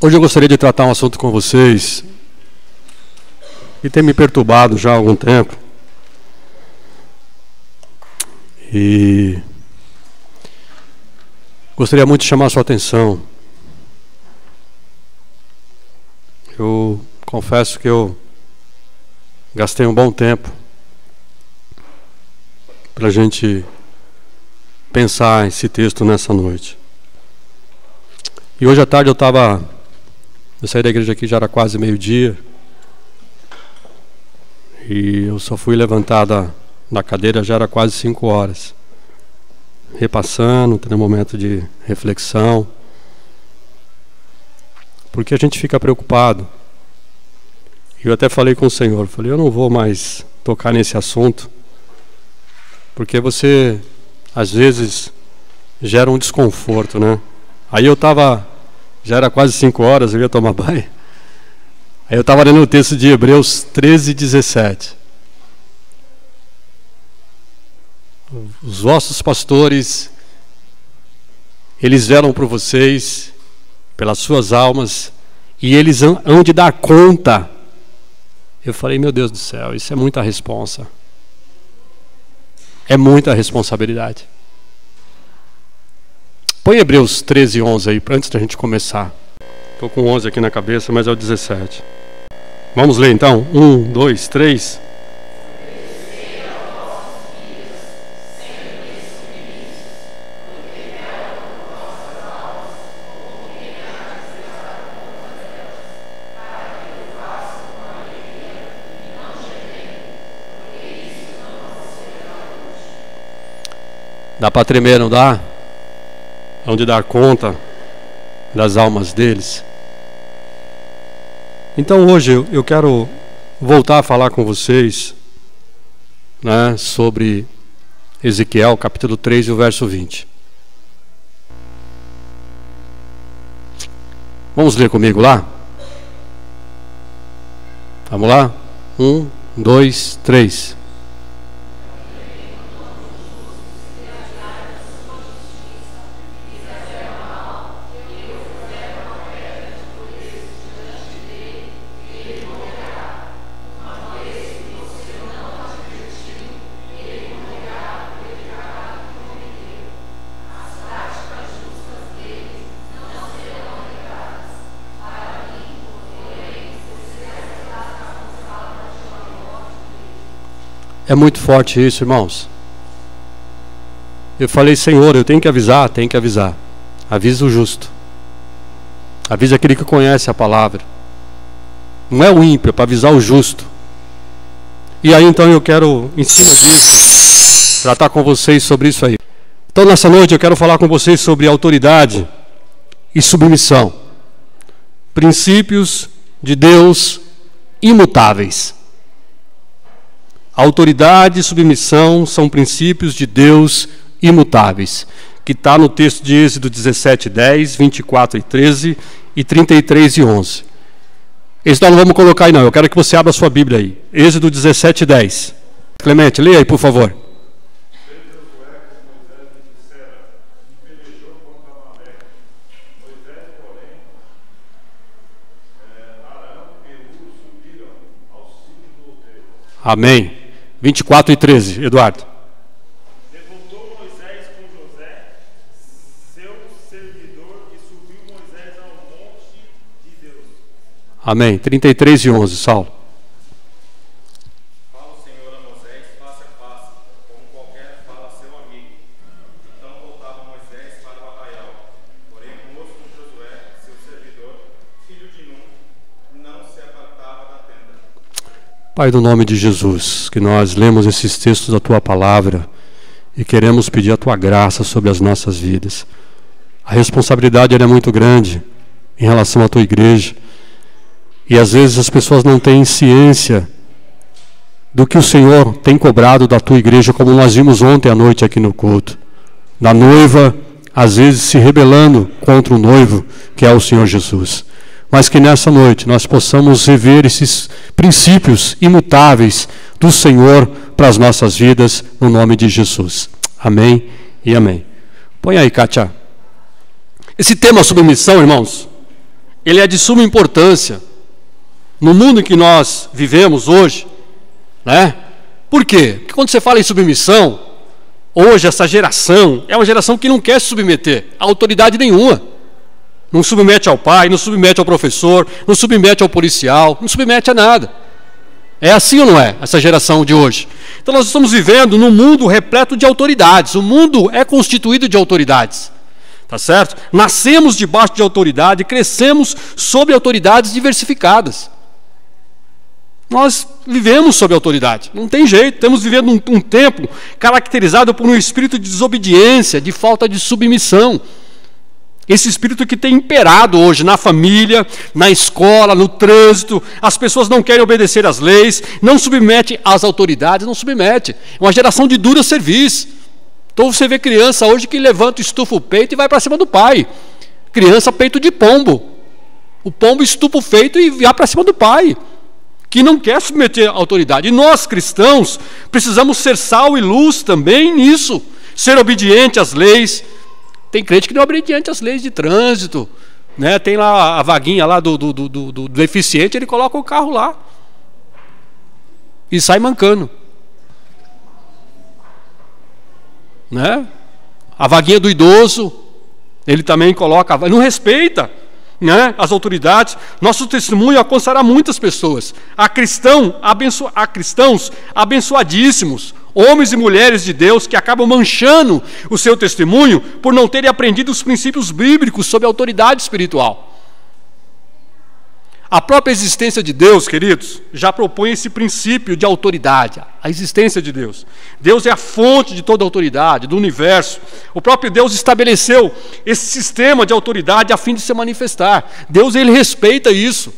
Hoje eu gostaria de tratar um assunto com vocês que tem me perturbado já há algum tempo. E gostaria muito de chamar a sua atenção. Eu confesso que eu gastei um bom tempo para a gente pensar esse texto nessa noite. E hoje à tarde eu saí da igreja aqui, já era quase meio-dia, e eu só fui levantada da cadeira, já era quase 5 horas, repassando, tendo um momento de reflexão, porque a gente fica preocupado. Eu até falei com o Senhor, falei, eu não vou mais tocar nesse assunto, porque você, às vezes, gera um desconforto, né? Aí já era quase 5 horas, eu ia tomar banho. Aí eu estava lendo o texto de Hebreus 13:17. Os vossos pastores, eles velam por vocês, pelas suas almas, e eles hão de dar conta. Eu falei, meu Deus do céu, isso é muita responsa. É muita responsabilidade. Põe Hebreus 13:11 aí, antes da gente começar. Estou com 11 aqui na cabeça, mas é o 17. Vamos ler então? 1, 2, 3. Dá para tremer, não dá? Onde dar conta das almas deles. Então hoje eu quero voltar a falar com vocês, né, sobre Ezequiel capítulo 3 e o verso 20. Vamos ler comigo lá? Vamos lá? 1, 2, 3. É muito forte isso, irmãos. Eu falei, Senhor, eu tenho que avisar. Avisa o justo. Avisa aquele que conhece a palavra. Não é o ímpio, é para avisar o justo. E aí então eu quero, em cima disso, tratar com vocês sobre isso aí. Então nessa noite eu quero falar com vocês sobre autoridade e submissão. Princípios de Deus imutáveis. Autoridade e submissão são princípios de Deus imutáveis, que está no texto de Êxodo 17:10, 24:13 e 33:11. Esse nós não vamos colocar aí não, eu quero que você abra a sua Bíblia aí. Êxodo 17:10. Clemente, leia aí, por favor. Amém. 24:13, Eduardo. Levantou Moisés com José, seu servidor, e subiu Moisés ao monte de Deus. Amém. 33:11, Saulo. Fala o Senhor a Moisés face a face, como qualquer fala a seu amigo. Então voltava Moisés para o arraial, porém o moço com Josué, seu servidor, filho de Nun, não se apartava da tenda. Pai, no nome de Jesus, que nós lemos esses textos da Tua Palavra e queremos pedir a Tua graça sobre as nossas vidas. A responsabilidade é muito grande em relação à Tua igreja e às vezes as pessoas não têm ciência do que o Senhor tem cobrado da Tua igreja, como nós vimos ontem à noite aqui no culto. Da noiva, às vezes se rebelando contra o noivo, que é o Senhor Jesus. Mas que nessa noite nós possamos rever esses princípios imutáveis do Senhor para as nossas vidas, no nome de Jesus. Amém e amém. Põe aí, Kátia. Esse tema submissão, irmãos, ele é de suma importância no mundo em que nós vivemos hoje, né? Por quê? Porque quando você fala em submissão, hoje essa geração é uma geração que não quer se submeter a autoridade nenhuma. Não submete ao pai, não submete ao professor, não submete ao policial, não submete a nada. É assim ou não é, essa geração de hoje? Então nós estamos vivendo num mundo repleto de autoridades. O mundo é constituído de autoridades. Tá certo? Nascemos debaixo de autoridade, crescemos sob autoridades diversificadas. Nós vivemos sob autoridade, não tem jeito. Estamos vivendo um tempo caracterizado por um espírito de desobediência, de falta de submissão. Esse espírito que tem imperado hoje na família, na escola, no trânsito. As pessoas não querem obedecer às leis, não submete às autoridades, não submete. É uma geração de dura serviço. Então você vê criança hoje que levanta, estufa o peito e vai para cima do pai. Criança peito de pombo. O pombo estufa o peito e vai para cima do pai, que não quer submeter à autoridade. E nós, cristãos, precisamos ser sal e luz também nisso. Ser obediente às leis. Tem crente que não é obediente às leis de trânsito, né? Tem lá a vaguinha lá do deficiente, ele coloca o carro lá e sai mancando, né? A vaguinha do idoso, ele também coloca, não respeita, né, as autoridades. Nosso testemunho alcançará muitas pessoas. Há cristãos abençoadíssimos, homens e mulheres de Deus que acabam manchando o seu testemunho por não terem aprendido os princípios bíblicos sobre a autoridade espiritual. A própria existência de Deus, queridos, já propõe esse princípio de autoridade, a existência de Deus. Deus é a fonte de toda a autoridade, do universo. O próprio Deus estabeleceu esse sistema de autoridade a fim de se manifestar. Deus, ele respeita isso,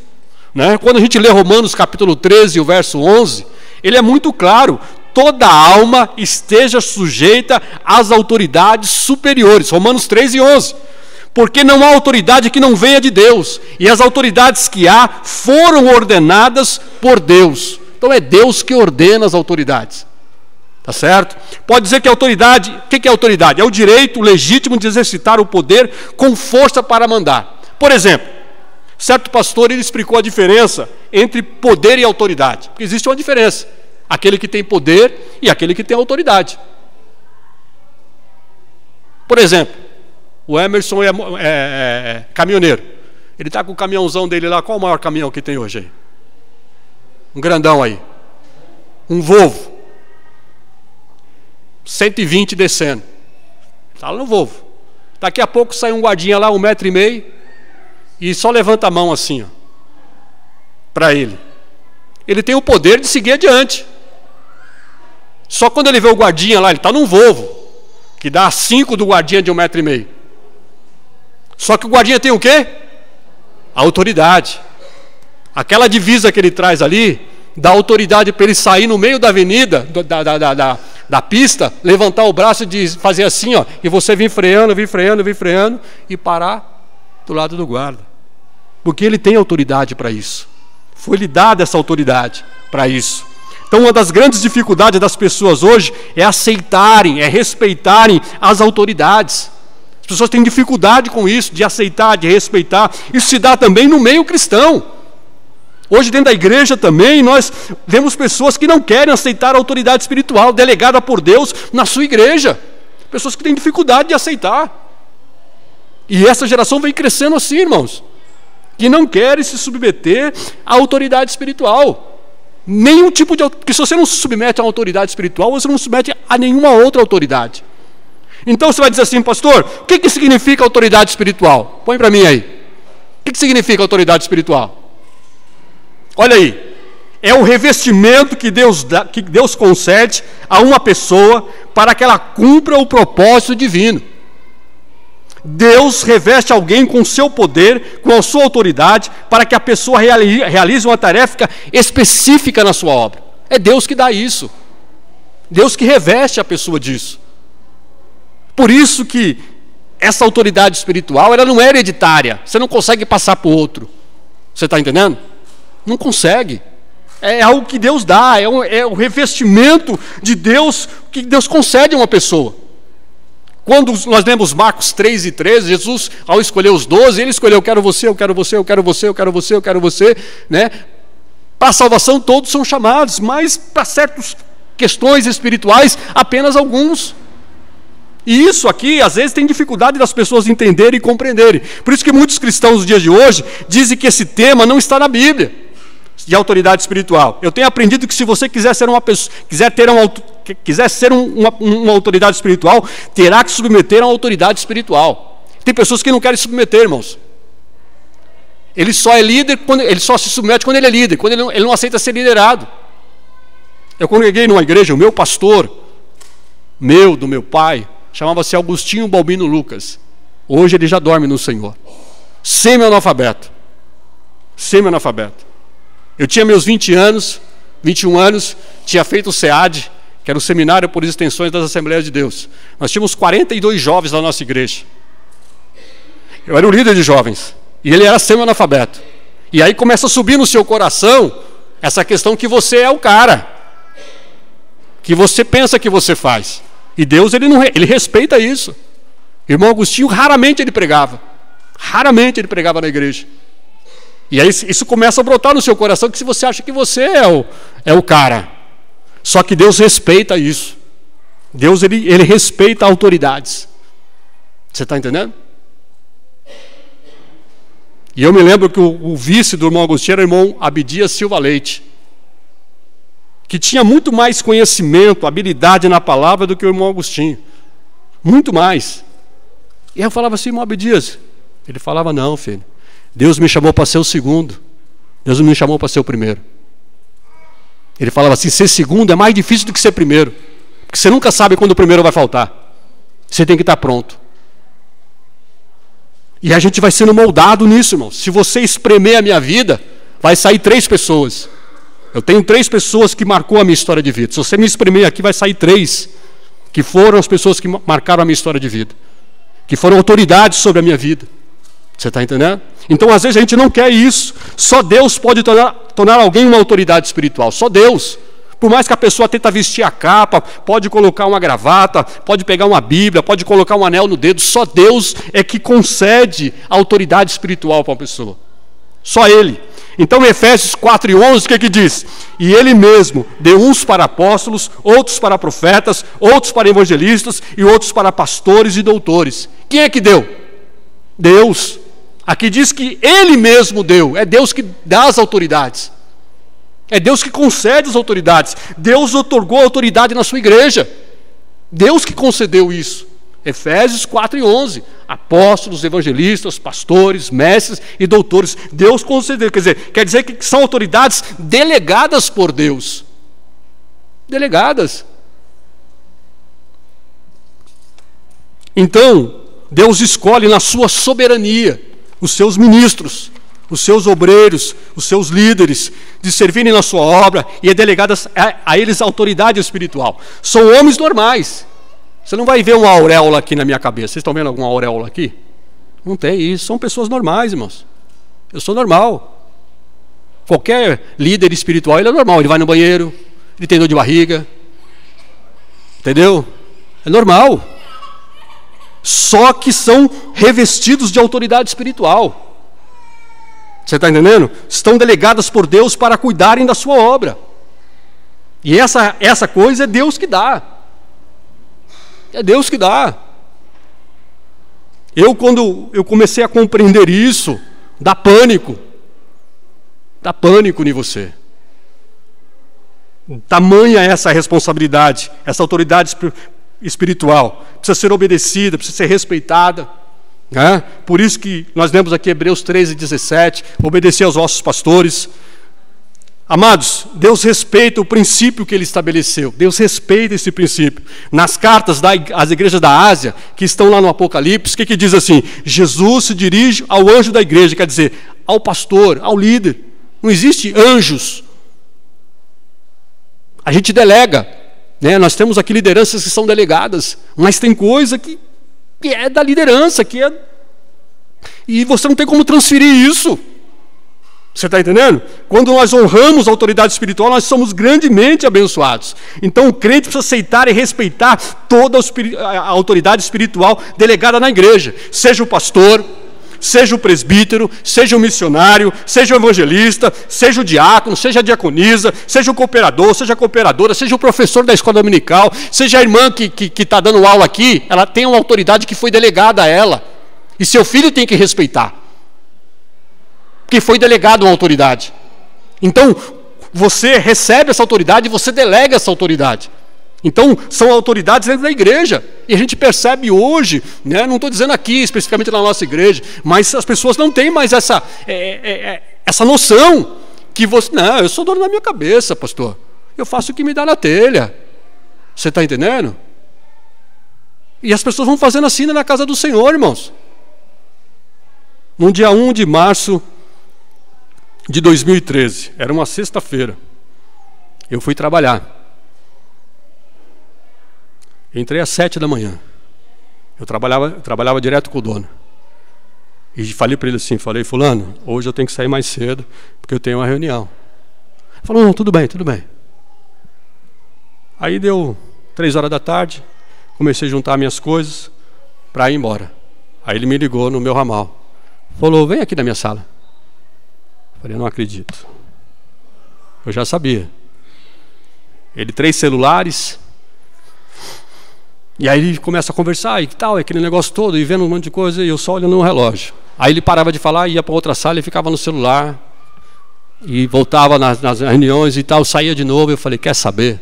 né? Quando a gente lê Romanos capítulo 13, o verso 11, ele é muito claro: toda alma esteja sujeita às autoridades superiores. Romanos 13 e 11. Porque não há autoridade que não venha de Deus, e as autoridades que há foram ordenadas por Deus. Então é Deus que ordena as autoridades. Tá certo? Pode dizer que a autoridade, o que é autoridade? É o direito legítimo de exercitar o poder com força para mandar. Por exemplo, certo pastor, ele explicou a diferença entre poder e autoridade. Porque existe uma diferença: aquele que tem poder e aquele que tem autoridade. Por exemplo, o Emerson é caminhoneiro. Ele está com o caminhãozão dele lá. Qual o maior caminhão que tem hoje aí? Um grandão aí. Um Volvo. 120 descendo. Está lá no Volvo. Daqui a pouco sai um guardinha lá, 1,5 m, e só levanta a mão assim, ó, para ele. Ele tem o poder de seguir adiante. Só quando ele vê o guardinha lá, ele está num Volvo, que dá 5 do guardinha de 1,5 m. Só que o guardinha tem o quê? A autoridade. Aquela divisa que ele traz ali dá autoridade para ele sair no meio da avenida, da pista, levantar o braço e fazer assim, ó, e você vir freando e parar do lado do guarda. Porque ele tem autoridade para isso. Foi-lhe dada essa autoridade para isso. Então, uma das grandes dificuldades das pessoas hoje é aceitarem, é respeitarem as autoridades. As pessoas têm dificuldade com isso, de aceitar, de respeitar. Isso se dá também no meio cristão. Hoje, dentro da igreja também, nós vemos pessoas que não querem aceitar a autoridade espiritual delegada por Deus na sua igreja. Pessoas que têm dificuldade de aceitar. E essa geração vem crescendo assim, irmãos, que não querem se submeter à autoridade espiritual. Nenhum tipo de... Porque se você não se submete a uma autoridade espiritual, você não se submete a nenhuma outra autoridade. Então você vai dizer assim: pastor, o que significa autoridade espiritual? Põe para mim aí. O que significa autoridade espiritual? Olha aí. É o revestimento que Deus concede a uma pessoa para que ela cumpra o propósito divino. Deus reveste alguém com o seu poder, com a sua autoridade, para que a pessoa realize uma tarefa específica na sua obra. É Deus que dá isso. Deus que reveste a pessoa disso. Por isso que essa autoridade espiritual, ela não é hereditária. Você não consegue passar para o outro. Você está entendendo? Não consegue. É algo que Deus dá, é o revestimento de Deus que Deus concede a uma pessoa. Quando nós lemos Marcos 3:13, Jesus, ao escolher os 12, ele escolheu: eu quero você, eu quero você, eu quero você, eu quero você, eu quero você, né? Para a salvação todos são chamados, mas para certas questões espirituais, apenas alguns. E isso aqui, às vezes, tem dificuldade das pessoas entenderem e compreenderem. Por isso que muitos cristãos nos dias de hoje dizem que esse tema não está na Bíblia, de autoridade espiritual. Eu tenho aprendido que se você quiser ser uma pessoa, quiser ser uma autoridade espiritual, terá que submeter a uma autoridade espiritual. Tem pessoas que não querem submeter, irmãos. Ele só é líder, ele só se submete quando ele é líder, quando ele não aceita ser liderado. Eu congreguei numa igreja, o meu pastor, do meu pai, chamava-se Agostinho Balbino Lucas. Hoje ele já dorme no Senhor. Semi-analfabeto. Eu tinha meus 21 anos, tinha feito o SEAD, que era o Seminário por Extensões das Assembleias de Deus. Nós tínhamos 42 jovens na nossa igreja. Eu era o líder de jovens, e ele era semi-analfabeto. E aí começa a subir no seu coração essa questão que você é o cara, que você pensa que você faz. E Deus, ele respeita isso. Irmão Agostinho, raramente ele pregava na igreja. E aí isso começa a brotar no seu coração, que se você acha que você é o cara. Só que Deus respeita isso. Deus, ele respeita autoridades. Você está entendendo? E eu me lembro que o vice do irmão Agostinho era o irmão Abdias Silva Leite, que tinha muito mais conhecimento, habilidade na palavra do que o irmão Agostinho. Muito mais. E eu falava assim: irmão Abdias. Ele falava: não, filho, Deus me chamou para ser o segundo. Deus não me chamou para ser o primeiro. Ele falava assim: ser segundo é mais difícil do que ser primeiro, porque você nunca sabe quando o primeiro vai faltar. Você tem que estar pronto. E a gente vai sendo moldado nisso, irmão. Se você espremer a minha vida, vai sair 3 pessoas. Eu tenho 3 pessoas que marcou a minha história de vida. Se você me espremer aqui, vai sair 3, que foram as pessoas que marcaram a minha história de vida, que foram autoridades sobre a minha vida. Você está entendendo? Então, às vezes, a gente não quer isso. Só Deus pode tornar alguém uma autoridade espiritual. Só Deus. Por mais que a pessoa tenta vestir a capa, pode colocar uma gravata, pode pegar uma Bíblia, pode colocar um anel no dedo, só Deus é que concede a autoridade espiritual para uma pessoa. Só Ele. Então, em Efésios 4:11, o que diz? E Ele mesmo deu uns para apóstolos, outros para profetas, outros para evangelistas e outros para pastores e doutores. Quem é que deu? Deus. Aqui diz que Ele mesmo deu. É Deus que dá as autoridades. É Deus que concede as autoridades. Deus otorgou autoridade na sua igreja. Deus que concedeu isso. Efésios 4:11. Apóstolos, evangelistas, pastores, mestres e doutores. Deus concedeu. Quer dizer que são autoridades delegadas por Deus. Delegadas. Então, Deus escolhe na sua soberania os seus ministros, os seus obreiros, os seus líderes, de servirem na sua obra, e é delegada a eles a autoridade espiritual. São homens normais. Você não vai ver uma auréola aqui na minha cabeça. Vocês estão vendo alguma auréola aqui? Não tem isso. São pessoas normais, irmãos. Eu sou normal. Qualquer líder espiritual, ele é normal. Ele vai no banheiro, ele tem dor de barriga. Entendeu? É normal. Só que são revestidos de autoridade espiritual. Você está entendendo? Estão delegadas por Deus para cuidarem da sua obra. E essa coisa é Deus que dá. É Deus que dá. Quando eu comecei a compreender isso, dá pânico. Dá pânico em você. Tamanha essa responsabilidade, essa autoridade espiritual. Precisa ser obedecida, precisa ser respeitada. Por isso que nós lemos aqui Hebreus 13:17, obedecer aos vossos pastores. Amados, Deus respeita o princípio que Ele estabeleceu. Deus respeita esse princípio. Nas cartas às igrejas da Ásia, que estão lá no Apocalipse, o que diz assim? Jesus se dirige ao anjo da igreja, quer dizer, ao pastor, ao líder. Não existe anjos. A gente delega, né? Nós temos aqui lideranças que são delegadas, mas tem coisa que é da liderança, e você não tem como transferir isso. Você está entendendo? Quando nós honramos a autoridade espiritual, nós somos grandemente abençoados. Então o crente precisa aceitar e respeitar toda a autoridade espiritual delegada na igreja. Seja o pastor, seja o presbítero, seja o missionário, seja o evangelista, seja o diácono, seja a diaconisa, seja o cooperador, seja a cooperadora, seja o professor da escola dominical, seja a irmã que está dando aula aqui, ela tem uma autoridade que foi delegada a ela. E seu filho tem que respeitar. Porque foi delegado uma autoridade. Então, você recebe essa autoridade e você delega essa autoridade. Então, são autoridades dentro da igreja. E a gente percebe hoje, né, não estou dizendo aqui especificamente na nossa igreja, mas as pessoas não têm mais essa noção que você... Não, eu sou dono da minha cabeça, pastor. Eu faço o que me dá na telha. Você está entendendo? E as pessoas vão fazendo assim na casa do Senhor, irmãos. No dia 1 de março de 2013, era uma sexta-feira, eu fui trabalhar. Entrei às 7 da manhã. Eu trabalhava direto com o dono. E falei para ele assim, fulano, hoje eu tenho que sair mais cedo, porque eu tenho uma reunião. Ele falou, não, tudo bem. Aí deu 3 horas da tarde, comecei a juntar minhas coisas para ir embora. Aí ele me ligou no meu ramal. Falou, vem aqui na minha sala. Falei, não acredito. Eu já sabia. Ele 3 celulares. E aí ele começa a conversar e tal, aquele negócio todo, e vendo um monte de coisa, e eu só olhando no relógio. Aí ele parava de falar, ia para outra sala e ficava no celular. E voltava nas reuniões e tal, saía de novo. Eu falei, quer saber?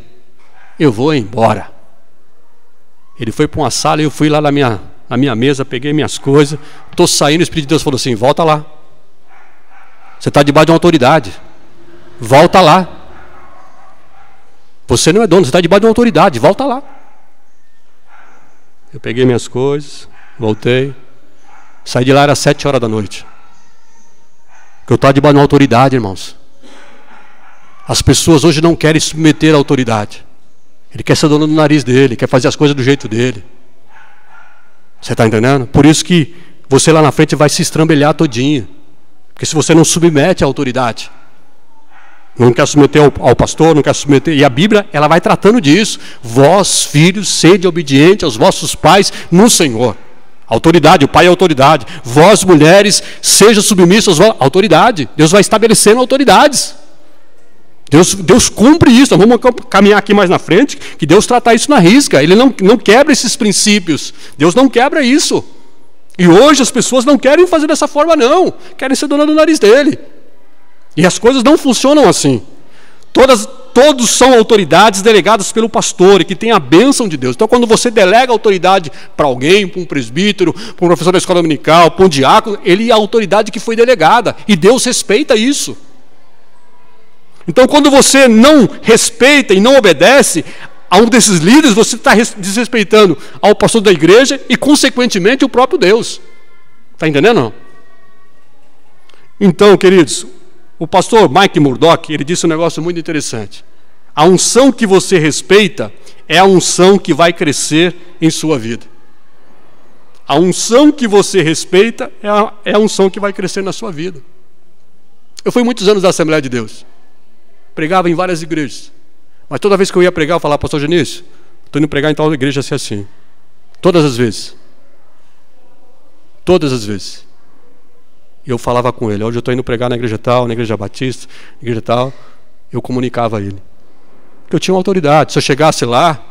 Eu vou embora. Ele foi para uma sala e eu fui lá na minha mesa, peguei minhas coisas, estou saindo, o Espírito de Deus falou assim, volta lá. Você está debaixo de uma autoridade. Volta lá. Você não é dono, você está debaixo de uma autoridade. Volta lá. Eu peguei minhas coisas, voltei. Saí de lá, era 7 horas da noite. Porque eu estava debaixo de uma autoridade, irmãos. As pessoas hoje não querem submeter à autoridade. Ele quer ser dono do nariz dele, quer fazer as coisas do jeito dele. Você está entendendo? Por isso que você lá na frente vai se estrambelhar todinho. Porque se você não submete à autoridade, não quer submeter ao pastor, não quer submeter... E a Bíblia, ela vai tratando disso. Vós, filhos, sede obediente aos vossos pais no Senhor. Autoridade, o pai é autoridade. Vós, mulheres, sejam submissos à autoridade. Deus vai estabelecendo autoridades. Deus cumpre isso. Nós vamos caminhar aqui mais na frente, que Deus trata isso na risca. Ele não quebra esses princípios. Deus não quebra isso. E hoje as pessoas não querem fazer dessa forma, não. Querem ser dona do nariz dele. E as coisas não funcionam assim. Todos são autoridades delegadas pelo pastor e que tem a bênção de Deus. Então, quando você delega autoridade para alguém, para um presbítero, para um professor da escola dominical, para um diácono, ele é a autoridade que foi delegada. E Deus respeita isso. Então, quando você não respeita e não obedece a um desses líderes, você está desrespeitando ao pastor da igreja e, consequentemente, o próprio Deus. Está entendendo? Não? Então, queridos, o pastor Mike Murdock, ele disse um negócio muito interessante. A unção que você respeita é a unção que vai crescer em sua vida. A unção que você respeita é a unção que vai crescer na sua vida. Eu fui muitos anos da Assembleia de Deus. Pregava em várias igrejas. Mas toda vez que eu ia pregar, eu falava, pastor Genício, estou indo pregar em tal igreja assim. Todas as vezes. Todas as vezes. E eu falava com ele, hoje eu estou indo pregar na igreja tal, na igreja batista, na igreja tal. Eu comunicava a ele. Porque eu tinha uma autoridade. Se eu chegasse lá,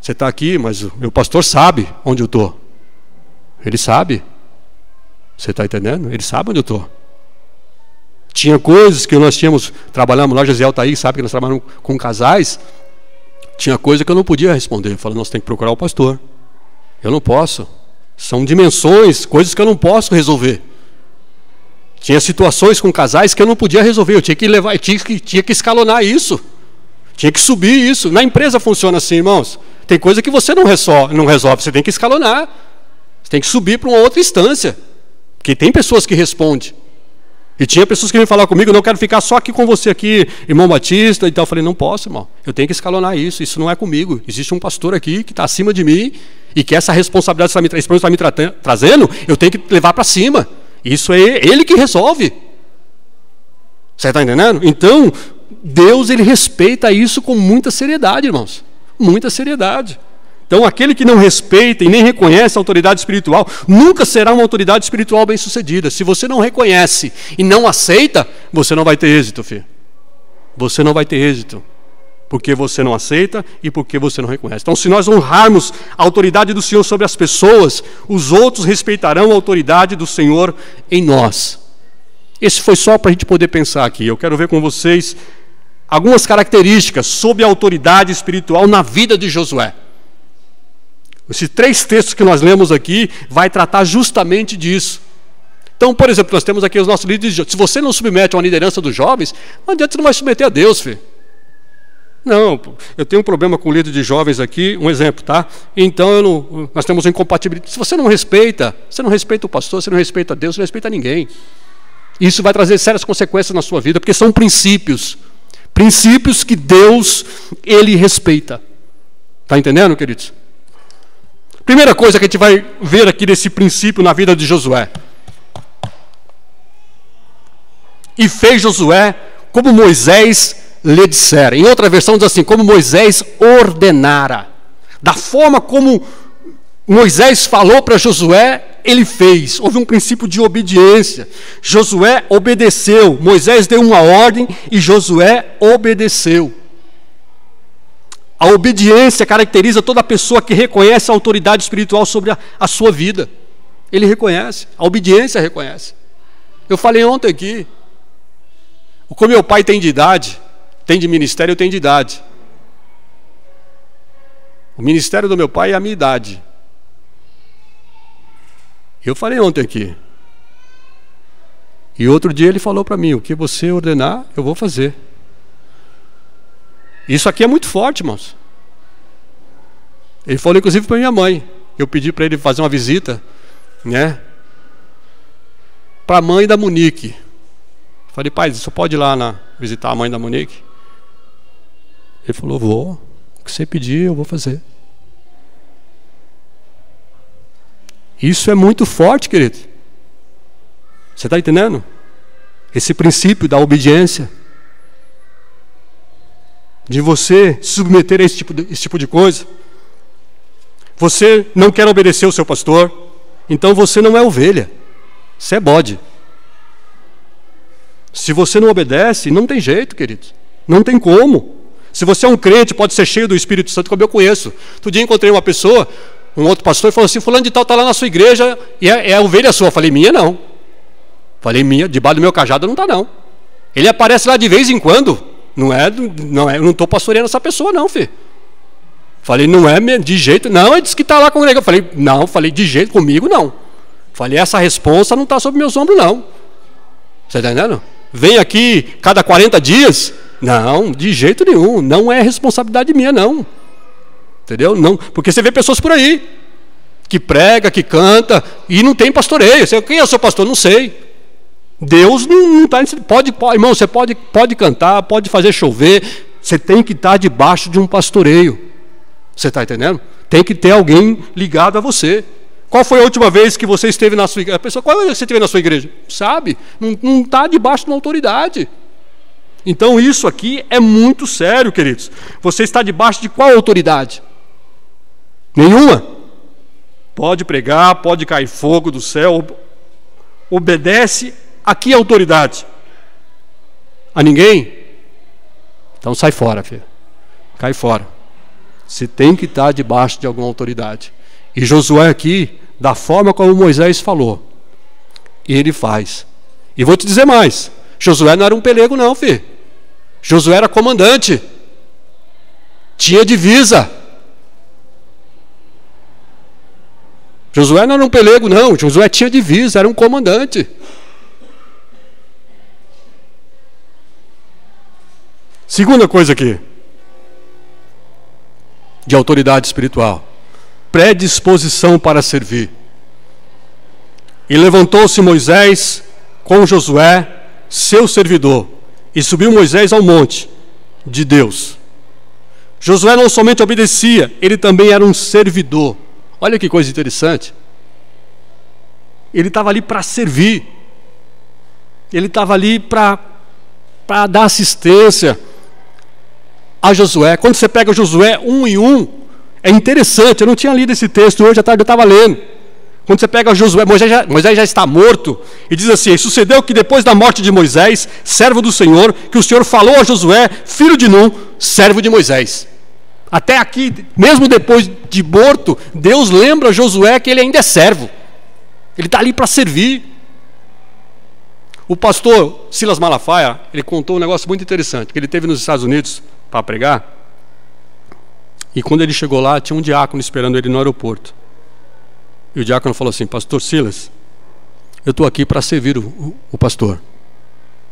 você está aqui, mas o meu pastor sabe onde eu estou. Ele sabe. Você está entendendo? Ele sabe onde eu estou. Tinha coisas que nós trabalhamos lá, Gesiel está aí, sabe que nós trabalhamos com casais. Tinha coisa que eu não podia responder. Eu falei, nós temos que procurar o pastor. Eu não posso. São dimensões, coisas que eu não posso resolver. Tinha situações com casais que eu não podia resolver. Eu tinha que levar, tinha que escalonar isso. Tinha que subir isso. Na empresa funciona assim, irmãos. Tem coisa que você não resolve, você tem que escalonar. Você tem que subir para uma outra instância. Porque tem pessoas que respondem. E tinha pessoas que vêm falar comigo, não quero ficar só aqui com você aqui, irmão Batista e tal. Eu falei, não posso, irmão. Eu tenho que escalonar isso não é comigo. Existe um pastor aqui que está acima de mim e que essa responsabilidade que está me trazendo, eu tenho que levar para cima. Isso é ele que resolve. Você está entendendo? Então, Deus, ele respeita isso com muita seriedade, irmãos. Muita seriedade. Então, aquele que não respeita e nem reconhece a autoridade espiritual, nunca será uma autoridade espiritual bem-sucedida. Se você não reconhece e não aceita, você não vai ter êxito, filho. Você não vai ter êxito. Porque você não aceita e porque você não reconhece. Então, se nós honrarmos a autoridade do Senhor sobre as pessoas, os outros respeitarão a autoridade do Senhor em nós. Esse foi só para a gente poder pensar aqui. Eu quero ver com vocês algumas características sobre a autoridade espiritual na vida de Josué. Esses 3 textos que nós lemos aqui vai tratar justamente disso. Então, por exemplo, nós temos aqui os nossos líderes. Se você não submete a uma liderança dos jovens, não adianta, você não vai submeter a Deus, filho. Não, eu tenho um problema com o líder de jovens aqui, um exemplo, tá? Então, nós temos uma incompatibilidade. Se você não respeita o pastor, você não respeita a Deus, você não respeita ninguém. Isso vai trazer sérias consequências na sua vida, porque são princípios. Princípios que Deus, ele respeita. Está entendendo, queridos? Primeira coisa que a gente vai ver aqui desse princípio na vida de Josué. E fez Josué como Moisés lhe dissera. Em outra versão diz assim, como Moisés ordenara. Da forma como Moisés falou para Josué, ele fez. Houve um princípio de obediência. Josué obedeceu. Moisés deu uma ordem e Josué obedeceu. A obediência caracteriza toda pessoa que reconhece a autoridade espiritual sobre a sua vida. Ele reconhece. A obediência reconhece. Eu falei ontem aqui. Como meu pai tem de idade, tem de ministério, eu tenho de idade. O ministério do meu pai é a minha idade. Eu falei ontem aqui. E outro dia ele falou para mim, o que você ordenar, eu vou fazer. Isso aqui é muito forte, irmãos. Ele falou inclusive para minha mãe. Eu pedi para ele fazer uma visita, né? Para a mãe da Monique. Falei, pai, você pode ir lá visitar a mãe da Monique? Ele falou, vou. O que você pedir, eu vou fazer. Isso é muito forte, querido. Você está entendendo? Esse princípio da obediência. De você se submeter a esse tipo de coisa. Você não quer obedecer o seu pastor, então você não é ovelha. Você é bode. Se você não obedece, não tem jeito, queridos. Não tem como. Se você é um crente, pode ser cheio do Espírito Santo, como eu conheço. Outro dia encontrei uma pessoa, um outro pastor, e falou assim, fulano de tal está lá na sua igreja, e é ovelha sua. Eu falei, minha não. Falei, minha, debaixo do meu cajado não está não. Ele aparece lá de vez em quando. Eu não estou pastoreando essa pessoa não, filho. Falei, não é de jeito, não, ele disse que está lá com o negócio. Falei, não, de jeito comigo não. Falei, essa responsa não está sobre meus ombros não. Você está entendendo? Vem aqui cada 40 dias? Não, de jeito nenhum. Não é responsabilidade minha, não. Entendeu? Não, porque você vê pessoas por aí que prega, que canta e não tem pastoreio. Quem é o seu pastor? Não sei. Deus não está... Irmão, você pode cantar, pode fazer chover. Você tem que estar debaixo de um pastoreio. Você está entendendo? Tem que ter alguém ligado a você. Qual foi a última vez que você esteve na sua igreja? A pessoa, qual é a vez que você esteve na sua igreja? Sabe? Não está debaixo de uma autoridade. Então isso aqui é muito sério, queridos. Você está debaixo de qual autoridade? Nenhuma. Pode pregar, pode cair fogo do céu. Obedece a que autoridade? A ninguém? Então sai fora, filho. Cai fora. Você tem que estar debaixo de alguma autoridade. E Josué aqui, da forma como Moisés falou, ele faz. E vou te dizer mais, Josué não era um pelego não, filho. Josué era comandante. Tinha divisa. Josué não era um pelego não, Josué tinha divisa, era um comandante. Segunda coisa aqui, de autoridade espiritual. Predisposição para servir. E levantou-se Moisés com Josué, seu servidor, e subiu Moisés ao monte de Deus. Josué não somente obedecia, ele também era um servidor. Olha que coisa interessante. Ele estava ali para servir. Ele estava ali para para dar assistência a Josué. Quando você pega Josué 1 e 1, é interessante, eu não tinha lido esse texto, hoje à tarde eu estava lendo. Quando você pega Josué, Moisés já está morto, e diz assim: sucedeu que depois da morte de Moisés, servo do Senhor, que o Senhor falou a Josué, filho de Num, servo de Moisés. Até aqui, mesmo depois de morto, Deus lembra a Josué que ele ainda é servo. Ele está ali para servir. O pastor Silas Malafaia, ele contou um negócio muito interessante, que ele teve nos Estados Unidos para pregar, e quando ele chegou lá, tinha um diácono esperando ele no aeroporto. E o diácono falou assim: pastor Silas, eu estou aqui para servir o pastor.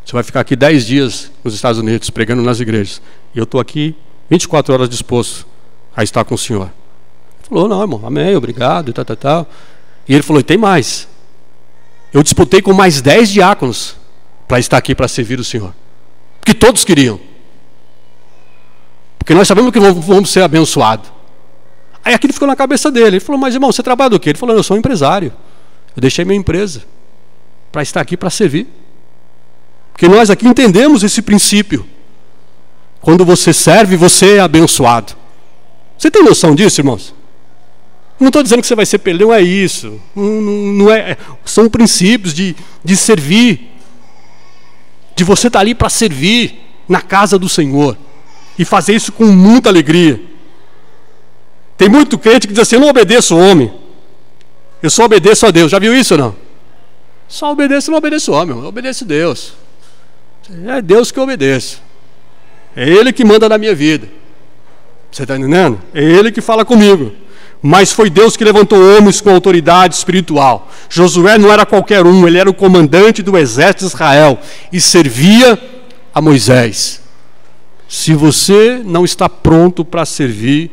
Você vai ficar aqui 10 dias nos Estados Unidos, pregando nas igrejas. E eu estou aqui 24 horas disposto a estar com o senhor. Ele falou: não, irmão, amém, obrigado, e tal. E ele falou: e tem mais. Eu disputei com mais 10 diáconos para estar aqui para servir o senhor. Porque todos queriam. Porque nós sabemos que vamos ser abençoados. Aí aquilo ficou na cabeça dele. Ele falou: mas irmão, você trabalha do quê? Ele falou: eu sou um empresário. Eu deixei minha empresa para estar aqui para servir. Porque nós aqui entendemos esse princípio. Quando você serve, você é abençoado. Você tem noção disso, irmãos? Não estou dizendo que você vai ser perdão, é isso. Não é, são princípios de servir. De você estar ali para servir na casa do Senhor. E fazer isso com muita alegria. Tem muito crente que diz assim: eu não obedeço o homem, eu só obedeço a Deus. Já viu isso ou não? Só obedeço, não obedeço o homem, eu obedeço a Deus. É Deus que eu obedeço. É Ele que manda na minha vida. Você está entendendo? É Ele que fala comigo. Mas foi Deus que levantou homens com autoridade espiritual. Josué não era qualquer um, ele era o comandante do exército de Israel e servia a Moisés. Se você não está pronto para servir,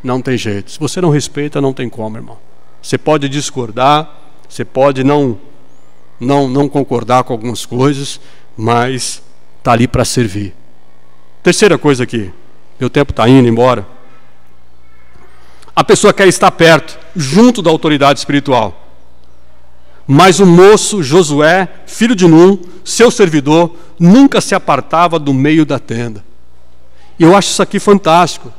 não tem jeito. Se você não respeita, não tem como, irmão. Você pode discordar, você pode não concordar com algumas coisas, mas está ali para servir. Terceira coisa aqui, meu tempo está indo embora. A pessoa quer estar perto, junto da autoridade espiritual. Mas o moço Josué, filho de Num, seu servidor, nunca se apartava do meio da tenda. E eu acho isso aqui fantástico.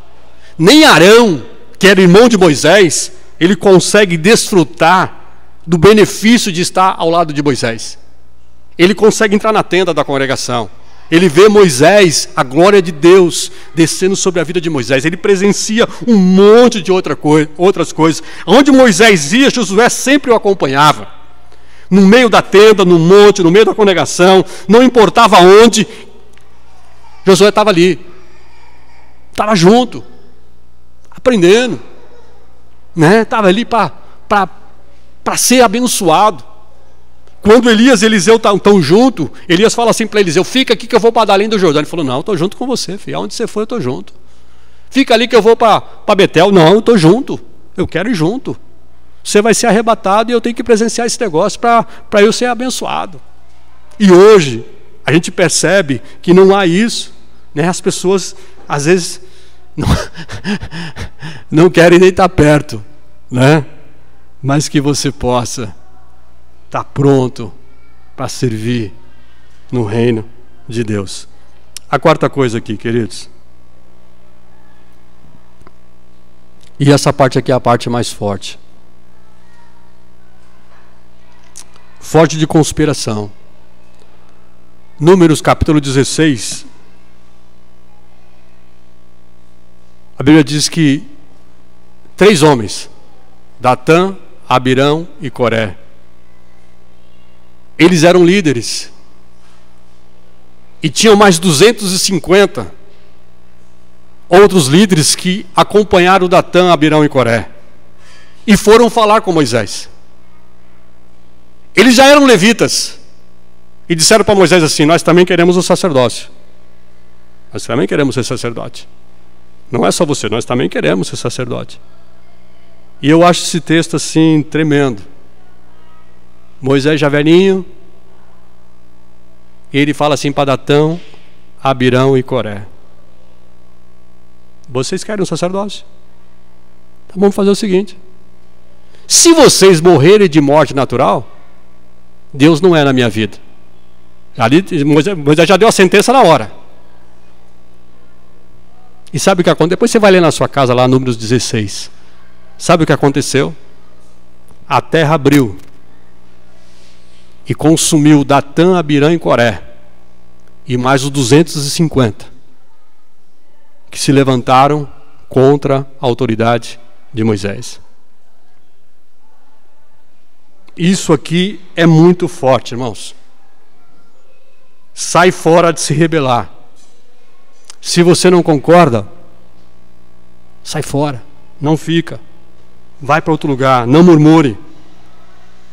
Nem Arão, que era irmão de Moisés, ele consegue desfrutar do benefício de estar ao lado de Moisés. Ele consegue entrar na tenda da congregação. Ele vê Moisés, a glória de Deus, descendo sobre a vida de Moisés. Ele presencia um monte de outras coisas. Onde Moisés ia, Josué sempre o acompanhava. No meio da tenda, no monte, no meio da congregação, não importava onde, Josué estava ali. Estava junto, aprendendo, né? Estava ali para ser abençoado. Quando Elias e Eliseu estão juntos, Elias fala assim para Eliseu: fica aqui que eu vou para além do Jordão. Ele falou: não, estou junto com você, filho. Aonde você for, eu estou junto. Fica ali que eu vou para Betel. Não, eu estou junto, eu quero ir junto. Você vai ser arrebatado e eu tenho que presenciar esse negócio para eu ser abençoado. E hoje, a gente percebe que não há isso, né? As pessoas, às vezes, não querem nem estar perto, né? Mas que você possa estar pronto para servir no reino de Deus. A quarta coisa aqui, queridos, e essa parte aqui é a parte mais forte. Foge de conspiração. Números capítulo 16. A Bíblia diz que 3 homens, Datã, Abirão e Coré, eles eram líderes. E tinham mais 250 outros líderes que acompanharam Datã, Abirão e Coré. E foram falar com Moisés. Eles já eram levitas. E disseram para Moisés assim: nós também queremos o sacerdócio. Nós também queremos ser sacerdote. Não é só você, nós também queremos ser sacerdote. E eu acho esse texto assim tremendo. Moisés já velhinho, ele fala assim para Datã, Abirão e Coré: vocês querem um sacerdócio? Então vamos fazer o seguinte: se vocês morrerem de morte natural, Deus não é na minha vida. Ali, Moisés já deu a sentença na hora. E sabe o que aconteceu? Depois você vai ler na sua casa lá, Números 16. Sabe o que aconteceu? A terra abriu e consumiu Datã, Abirã e Coré, e mais os 250 que se levantaram contra a autoridade de Moisés. Isso aqui é muito forte, irmãos. Sai fora de se rebelar. Se você não concorda, sai fora, não fica. Vai para outro lugar, não murmure.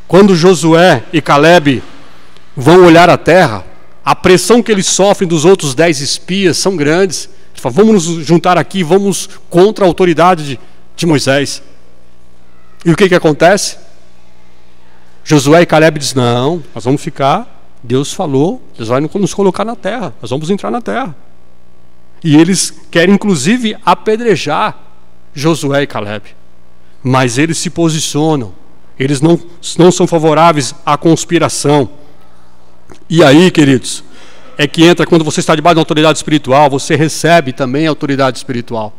Quando Josué e Caleb vão olhar a terra, a pressão que eles sofrem dos outros 10 espias são grandes. Eles falam, vamos nos juntar aqui, vamos contra a autoridade de Moisés. E o que acontece? Josué e Caleb dizem, não, nós vamos ficar, Deus falou, Deus vai nos colocar na terra, nós vamos entrar na terra. E eles querem inclusive apedrejar Josué e Caleb. Mas eles se posicionam, eles não são favoráveis à conspiração. E aí, queridos, é que entra quando você está debaixo da autoridade espiritual, você recebe também a autoridade espiritual.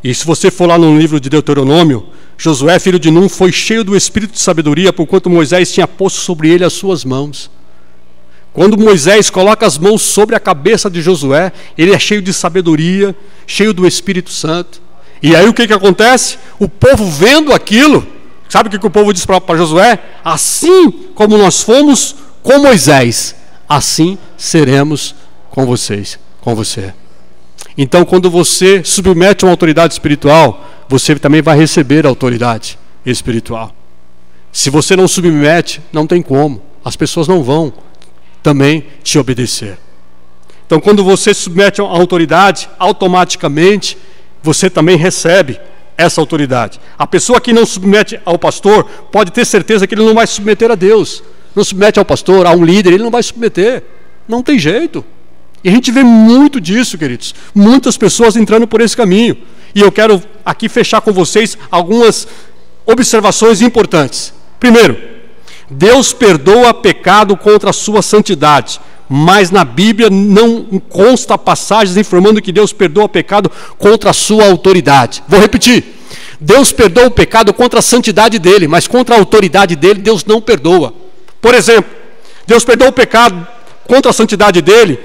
E se você for lá no livro de Deuteronômio, Josué, filho de Num, foi cheio do espírito de sabedoria, porquanto Moisés tinha posto sobre ele as suas mãos. Quando Moisés coloca as mãos sobre a cabeça de Josué, ele é cheio de sabedoria, cheio do Espírito Santo. E aí o que acontece? O povo vendo aquilo, sabe o que o povo diz para Josué? Assim como nós fomos com Moisés, assim seremos com vocês, com você. Então, quando você submete a uma autoridade espiritual, você também vai receber a autoridade espiritual. Se você não submete, não tem como. As pessoas não vão também te obedecer. Então, quando você submete a autoridade, automaticamente você também recebe essa autoridade. A pessoa que não submete ao pastor pode ter certeza que ele não vai se submeter a Deus. Não submete ao pastor, a um líder, ele não vai se submeter. Não tem jeito. E a gente vê muito disso, queridos. Muitas pessoas entrando por esse caminho. E eu quero aqui fechar com vocês algumas observações importantes. Primeiro, Deus perdoa pecado contra a sua santidade, mas na Bíblia não consta passagens informando que Deus perdoa pecado contra a sua autoridade. Vou repetir. Deus perdoa o pecado contra a santidade dele, mas contra a autoridade dele, Deus não perdoa. Por exemplo, Deus perdoa o pecado contra a santidade dele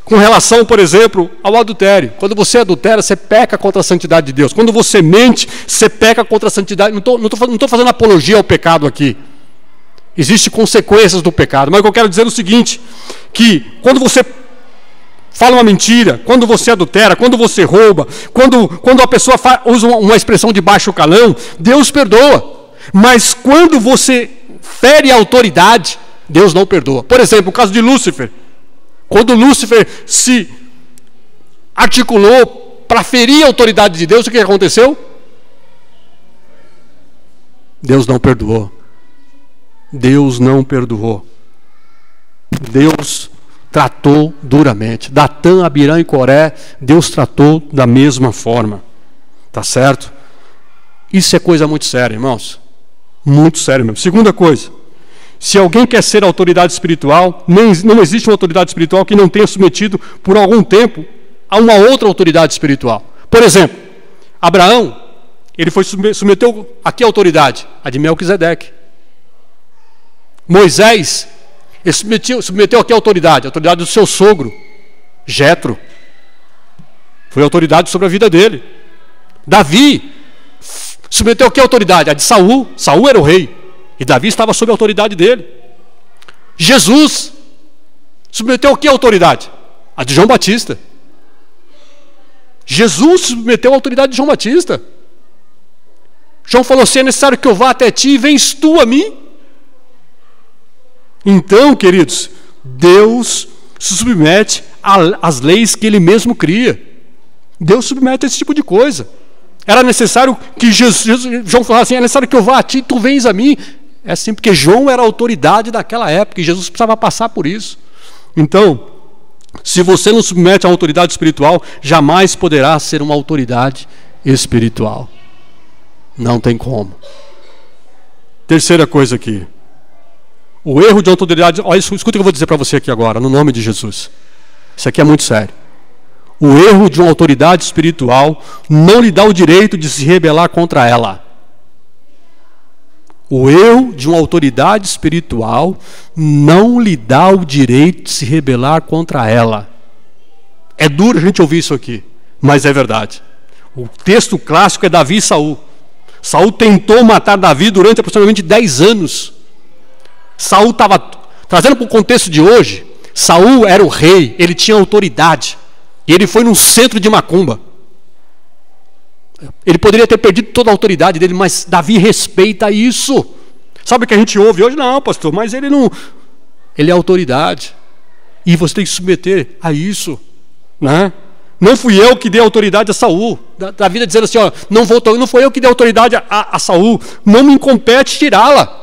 com relação, por exemplo, ao adultério. Quando você adultera, você peca contra a santidade de Deus. Quando você mente, você peca contra a santidade. Não estou fazendo apologia ao pecado aqui. Existem consequências do pecado. Mas o que eu quero dizer é o seguinte, que quando você fala uma mentira, quando você adultera, quando você rouba, quando a pessoa usa uma expressão de baixo calão, Deus perdoa. Mas quando você fere a autoridade, Deus não perdoa. Por exemplo, o caso de Lúcifer. Quando Lúcifer se articulou para ferir a autoridade de Deus, o que aconteceu? Deus não perdoou. Deus não perdoou. Deus tratou duramente. Datã, Abirã e Coré, Deus tratou da mesma forma. Tá certo? Isso é coisa muito séria, irmãos. Muito sério mesmo. Segunda coisa. Se alguém quer ser autoridade espiritual, não existe uma autoridade espiritual que não tenha submetido por algum tempo a uma outra autoridade espiritual. Por exemplo, Abraão, ele submeteu a que autoridade? A de Melquisedeque. Moisés, ele submeteu a que autoridade? A autoridade do seu sogro, Jetro. Foi a autoridade sobre a vida dele. Davi submeteu a que autoridade? A de Saul. Saul era o rei. E Davi estava sob a autoridade dele. Jesus submeteu a que autoridade? A de João Batista. Jesus submeteu a autoridade de João Batista. João falou assim, é necessário que eu vá até ti e vens tu a mim. Então, queridos, Deus se submete às leis que ele mesmo cria. Deus submete a esse tipo de coisa. Era necessário que João falasse assim, é necessário que eu vá a ti e tu vens a mim. É assim, porque João era a autoridade daquela época e Jesus precisava passar por isso. Então, se você não submete a uma autoridade espiritual, jamais poderá ser uma autoridade espiritual. Não tem como. Terceira coisa aqui. O erro de autoridade, olha, escuta o que eu vou dizer para você aqui agora, no nome de Jesus. Isso aqui é muito sério. O erro de uma autoridade espiritual não lhe dá o direito de se rebelar contra ela. O erro de uma autoridade espiritual não lhe dá o direito de se rebelar contra ela. É duro a gente ouvir isso aqui, mas é verdade. O texto clássico é Davi e Saul. Saul tentou matar Davi durante aproximadamente 10 anos. Saul estava, trazendo para o contexto de hoje, Saul era o rei, ele tinha autoridade. E ele foi num centro de macumba. Ele poderia ter perdido toda a autoridade dele, mas Davi respeita isso. Sabe o que a gente ouve hoje? Não, pastor, mas ele não... Ele é autoridade. E você tem que se submeter a isso. Né? Não fui eu que dei autoridade a Saul. Davi está dizendo assim, ó, não foi eu que dei autoridade a Saul. Não me compete tirá-la.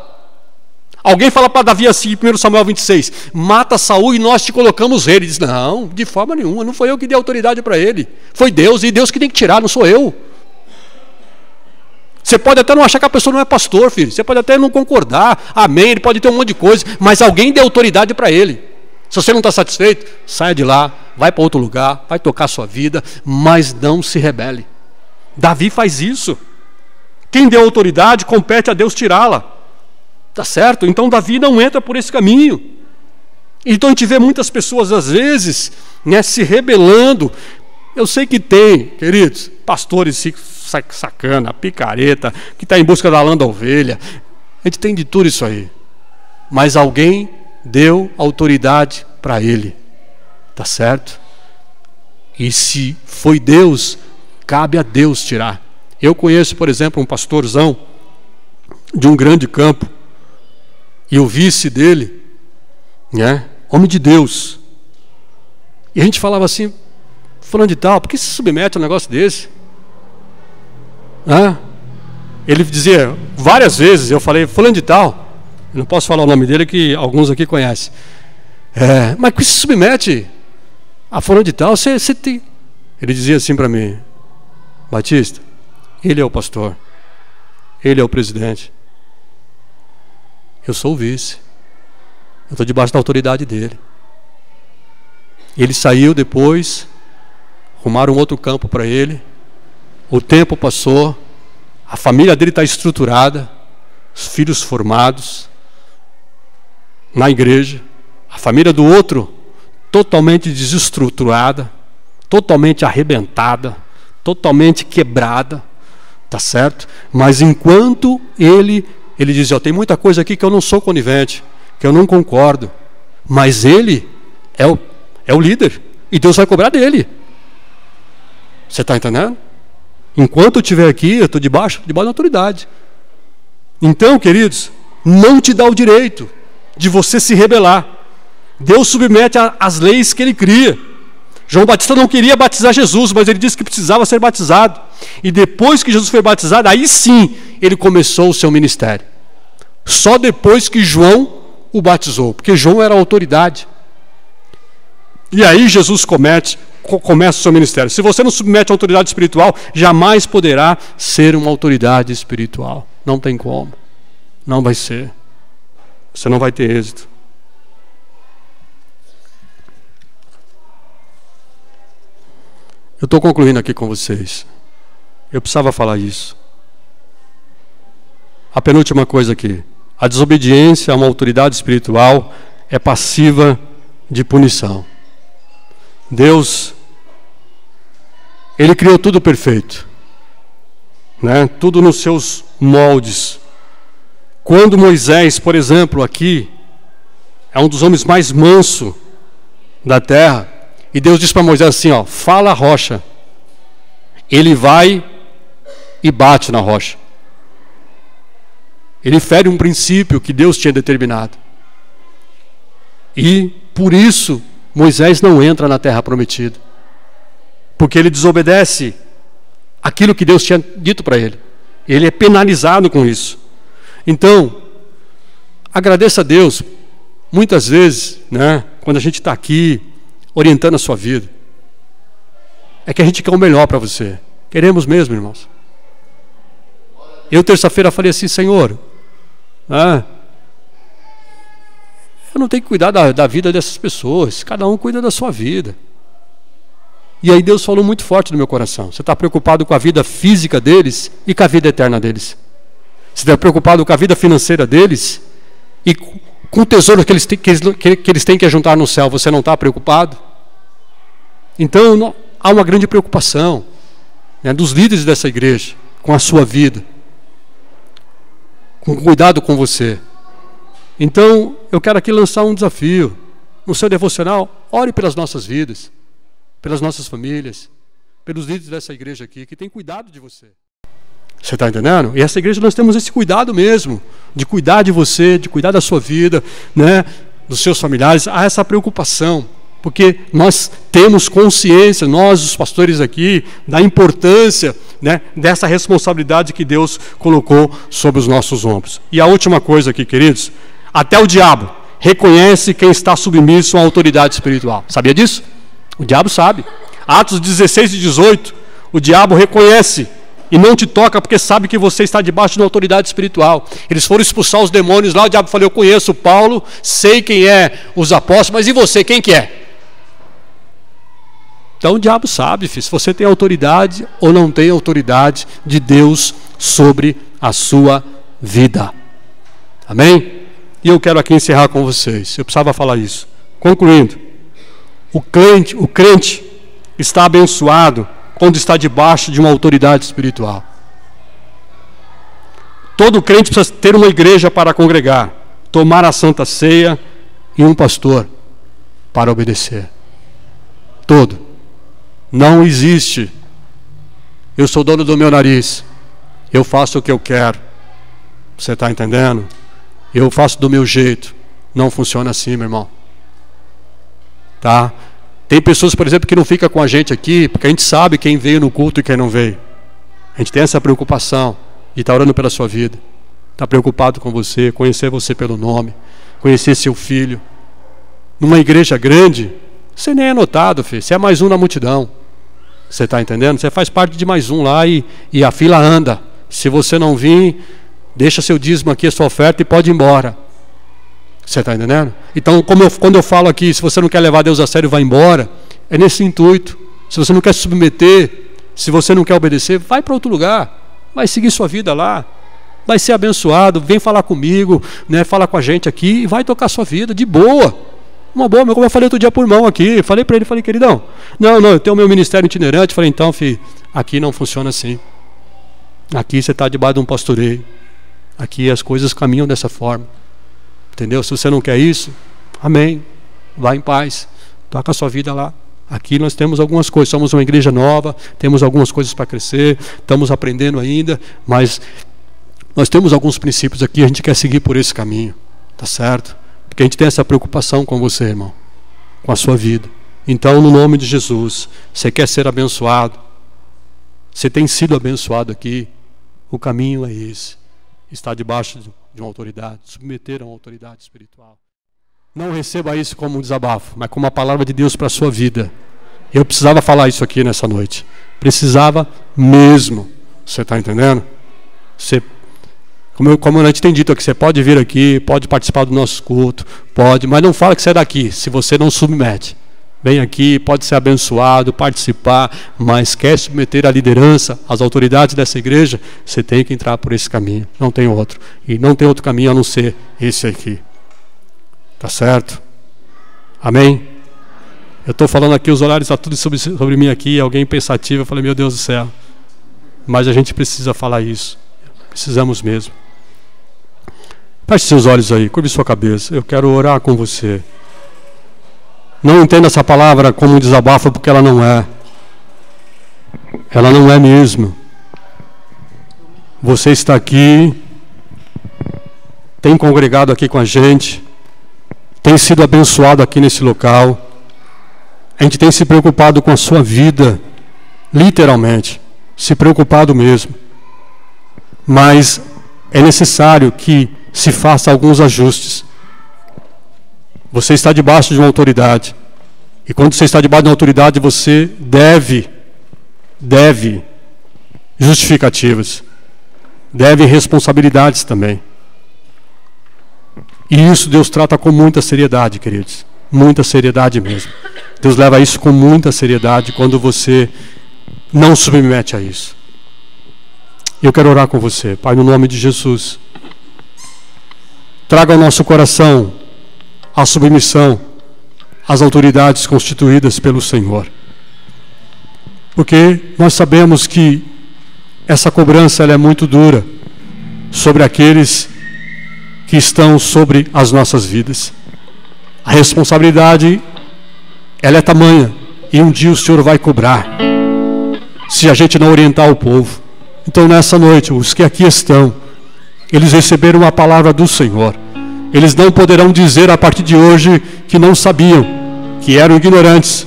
Alguém fala para Davi assim, 1 Samuel 26, mata Saul e nós te colocamos rei. Ele diz, não, de forma nenhuma, não foi eu que dei autoridade para ele. Foi Deus, e Deus que tem que tirar, não sou eu. Você pode até não achar que a pessoa não é pastor, filho. Você pode até não concordar, amém, ele pode ter um monte de coisa, mas alguém deu autoridade para ele. Se você não está satisfeito, saia de lá, vai para outro lugar, vai tocar a sua vida, mas não se rebele. Davi faz isso. Quem deu autoridade, compete a Deus tirá-la. Tá certo? Então Davi não entra por esse caminho. Então a gente vê muitas pessoas às vezes, né, se rebelando. Eu sei que tem, queridos, pastores sacana, picareta, que está em busca da lã da ovelha. A gente tem de tudo isso aí. Mas alguém deu autoridade para ele. Tá certo? E se foi Deus, cabe a Deus tirar. Eu conheço, por exemplo, um pastorzão de um grande campo. E o vice dele, né, homem de Deus. E a gente falava assim, fulano de tal, por que se submete a um negócio desse? Ele dizia, várias vezes, eu falei, fulano de tal, eu não posso falar o nome dele que alguns aqui conhecem. Mas por que se submete a fulano de tal? Você tem... Ele dizia assim para mim, Batista, ele é o pastor, ele é o presidente. Eu sou o vice. Eu estou debaixo da autoridade dele. Ele saiu depois, arrumaram um outro campo para ele. O tempo passou, a família dele está estruturada, os filhos formados na igreja. A família do outro totalmente desestruturada, totalmente arrebentada, totalmente quebrada. Tá certo? Mas enquanto ele diz, tem muita coisa aqui que eu não sou conivente, que eu não concordo, mas ele é o líder, e Deus vai cobrar dele. Você está entendendo? Enquanto eu estiver aqui, eu estou debaixo da autoridade. Então, queridos, não te dá o direito de você se rebelar. Deus submete às leis que ele cria. João Batista não queria batizar Jesus, mas ele disse que precisava ser batizado. E depois que Jesus foi batizado, aí sim ele começou o seu ministério. Só depois que João o batizou, porque João era a autoridade. E aí Jesus começa o seu ministério. Se você não submete a autoridade espiritual, jamais poderá ser uma autoridade espiritual. Não tem como. Não vai ser. Você não vai ter êxito. Eu estou concluindo aqui com vocês. Eu precisava falar isso. A penúltima coisa aqui. A desobediência a uma autoridade espiritual é passiva de punição. Deus, Ele criou tudo perfeito. Né? Tudo nos seus moldes. Quando Moisés, por exemplo, aqui, é um dos homens mais mansos da terra, e Deus diz para Moisés assim, fala a rocha. Ele vai e bate na rocha. Ele fere um princípio que Deus tinha determinado. E, por isso, Moisés não entra na terra prometida. Porque ele desobedece aquilo que Deus tinha dito para ele. Ele é penalizado com isso. Então, agradeça a Deus. Muitas vezes, né, quando a gente está aqui, orientando a sua vida, é que a gente quer o melhor para você. Queremos mesmo, irmãos. Eu terça-feira falei assim, Senhor, Você não tem que cuidar da vida dessas pessoas. Cada um cuida da sua vida. E aí Deus falou muito forte no meu coração. Você está preocupado com a vida física deles e com a vida eterna deles. Você está preocupado com a vida financeira deles e com o tesouro que eles têm que juntar no céu. Você não está preocupado? Então há uma grande preocupação, né, dos líderes dessa igreja com a sua vida, com cuidado com você. Então eu quero aqui lançar um desafio. No seu devocional, ore pelas nossas vidas, pelas nossas famílias, pelos líderes dessa igreja aqui, que tem cuidado de você. Você está entendendo? E essa igreja nós temos esse cuidado mesmo, de cuidar de você, de cuidar da sua vida, né, dos seus familiares. Há essa preocupação, porque nós temos consciência, nós os pastores aqui, da importância, né, dessa responsabilidade que Deus colocou sobre os nossos ombros. E a última coisa aqui, queridos, até o diabo reconhece quem está submisso à autoridade espiritual. Sabia disso? O diabo sabe. Atos 16 e 18, o diabo reconhece e não te toca porque sabe que você está debaixo de uma autoridade espiritual. Eles foram expulsar os demônios lá, o diabo falou: eu conheço Paulo, sei quem é os apóstolos, mas e você, quem que é? Então o diabo sabe, filho, se você tem autoridade ou não tem autoridade de Deus sobre a sua vida. Amém? E eu quero aqui encerrar com vocês. Eu precisava falar isso. Concluindo, o crente está abençoado quando está debaixo de uma autoridade espiritual. Todo crente precisa ter uma igreja para congregar, tomar a Santa Ceia e um pastor para obedecer. Todo. Não existe: eu sou dono do meu nariz, eu faço o que eu quero. Você está entendendo? Eu faço do meu jeito. Não funciona assim, meu irmão. Tá? Tem pessoas, por exemplo, que não ficam com a gente aqui, porque a gente sabe quem veio no culto e quem não veio. A gente tem essa preocupação de estar orando pela sua vida. Está preocupado com você, conhecer você pelo nome, conhecer seu filho. Numa igreja grande, você nem é notado, filho. Você é mais um na multidão. Você está entendendo? Você faz parte de mais um lá e a fila anda. Se você não vir, deixa seu dízimo aqui, a sua oferta, e pode ir embora. Você está entendendo? Então, quando eu falo aqui, se você não quer levar Deus a sério, vai embora, é nesse intuito. Se você não quer se submeter, se você não quer obedecer, vai para outro lugar. Vai seguir sua vida lá. Vai ser abençoado. Vem falar comigo, né? Fala com a gente aqui e vai tocar sua vida de boa. Uma boa, como eu falei outro dia por irmão aqui. Falei para ele, falei: queridão, não, eu tenho o meu ministério itinerante. Falei: então, filho, aqui não funciona assim. Aqui você está debaixo de um pastoreio. Aqui as coisas caminham dessa forma. Entendeu? Se você não quer isso, amém. Vá em paz. Toca a sua vida lá. Aqui nós temos algumas coisas. Somos uma igreja nova, temos algumas coisas para crescer, estamos aprendendo ainda, mas nós temos alguns princípios aqui, a gente quer seguir por esse caminho. Tá certo? Porque a gente tem essa preocupação com você, irmão, com a sua vida. Então, no nome de Jesus, você quer ser abençoado, você tem sido abençoado aqui, o caminho é esse. Está debaixo de uma autoridade, submeter a uma autoridade espiritual. Não receba isso como um desabafo, mas como uma palavra de Deus para a sua vida. Eu precisava falar isso aqui nessa noite. Precisava mesmo. Você está entendendo? Você, como a gente tem dito aqui, você pode vir aqui, pode participar do nosso culto, pode, mas não fala que você é daqui, se você não submete. Vem aqui, pode ser abençoado, participar, mas quer submeter a liderança, as autoridades dessa igreja, você tem que entrar por esse caminho, não tem outro. E não tem outro caminho a não ser esse aqui. Tá certo? Amém? Eu estou falando aqui, os horários estão tudo sobre mim aqui, alguém pensativo, eu falei: meu Deus do céu. Mas a gente precisa falar isso. Precisamos mesmo. Feche seus olhos aí, curve sua cabeça. Eu quero orar com você. Não entenda essa palavra como um desabafo, porque ela não é. Ela não é mesmo. Você está aqui, tem congregado aqui com a gente, tem sido abençoado aqui nesse local. A gente tem se preocupado com a sua vida, literalmente, se preocupado mesmo. Mas é necessário que se faça alguns ajustes. Você está debaixo de uma autoridade. E quando você está debaixo de uma autoridade, você deve justificativas. Deve responsabilidades também. E isso Deus trata com muita seriedade, queridos. Muita seriedade mesmo. Deus leva isso com muita seriedade quando você não submete a isso. Eu quero orar com você, Pai, no nome de Jesus. Traga ao nosso coração a submissão às autoridades constituídas pelo Senhor. Porque nós sabemos que essa cobrança ela é muito dura sobre aqueles que estão sobre as nossas vidas. A responsabilidade ela é tamanha e um dia o Senhor vai cobrar se a gente não orientar o povo. Então nessa noite, os que aqui estão, eles receberam a palavra do Senhor. Eles não poderão dizer a partir de hoje que não sabiam, que eram ignorantes,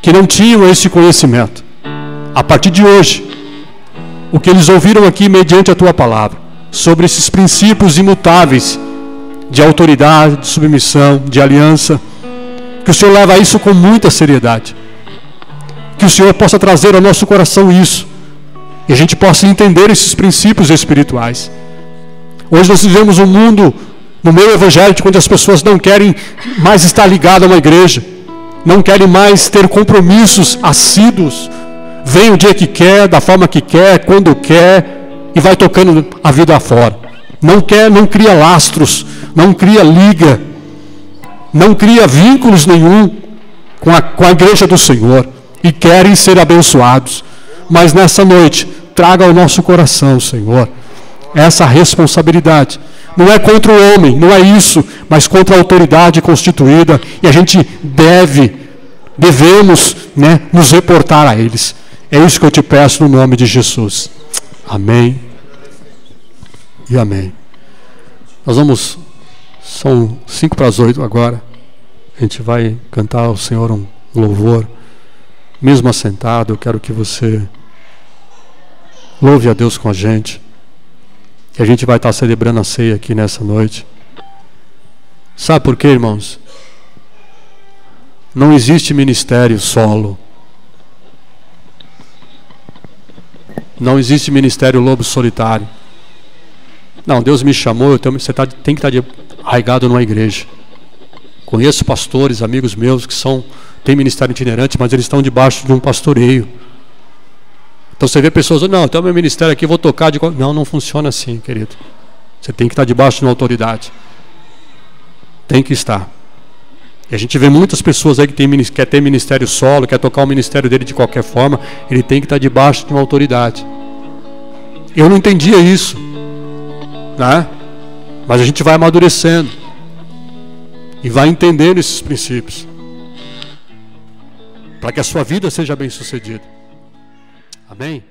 que não tinham esse conhecimento. A partir de hoje, o que eles ouviram aqui mediante a tua palavra, sobre esses princípios imutáveis de autoridade, de submissão, de aliança, que o Senhor leva isso com muita seriedade. Que o Senhor possa trazer ao nosso coração isso, e a gente possa entender esses princípios espirituais. Hoje nós vivemos um mundo, no meio evangélico, onde as pessoas não querem mais estar ligadas a uma igreja, não querem mais ter compromissos assíduos, vem o dia que quer, da forma que quer, quando quer, e vai tocando a vida afora. Não cria lastros, não cria liga, não cria vínculos nenhum com a igreja do Senhor, e querem ser abençoados. Mas nessa noite, traga ao nosso coração, Senhor, essa responsabilidade. Não é contra o homem, não é isso, mas contra a autoridade constituída, e a gente devemos, nos reportar a eles. É isso que eu te peço no nome de Jesus. Amém e amém. Nós vamos, são 7:55 agora, a gente vai cantar ao Senhor um louvor. Mesmo assentado, eu quero que você louve a Deus com a gente. E a gente vai estar celebrando a ceia aqui nessa noite. Sabe por quê, irmãos? Não existe ministério solo. Não existe ministério lobo solitário. Não, Deus me chamou, você tem que estar arraigado numa igreja. Conheço pastores, amigos meus que têm ministério itinerante, mas eles estão debaixo de um pastoreio. Então você vê pessoas, não, então meu ministério aqui, vou tocar de... Não funciona assim, querido. Você tem que estar debaixo de uma autoridade. Tem que estar. E a gente vê muitas pessoas aí que quer ter ministério solo, quer tocar o ministério dele de qualquer forma, ele tem que estar debaixo de uma autoridade. Eu não entendia isso, né? Mas a gente vai amadurecendo e vai entendendo esses princípios, para que a sua vida seja bem-sucedida. Amém?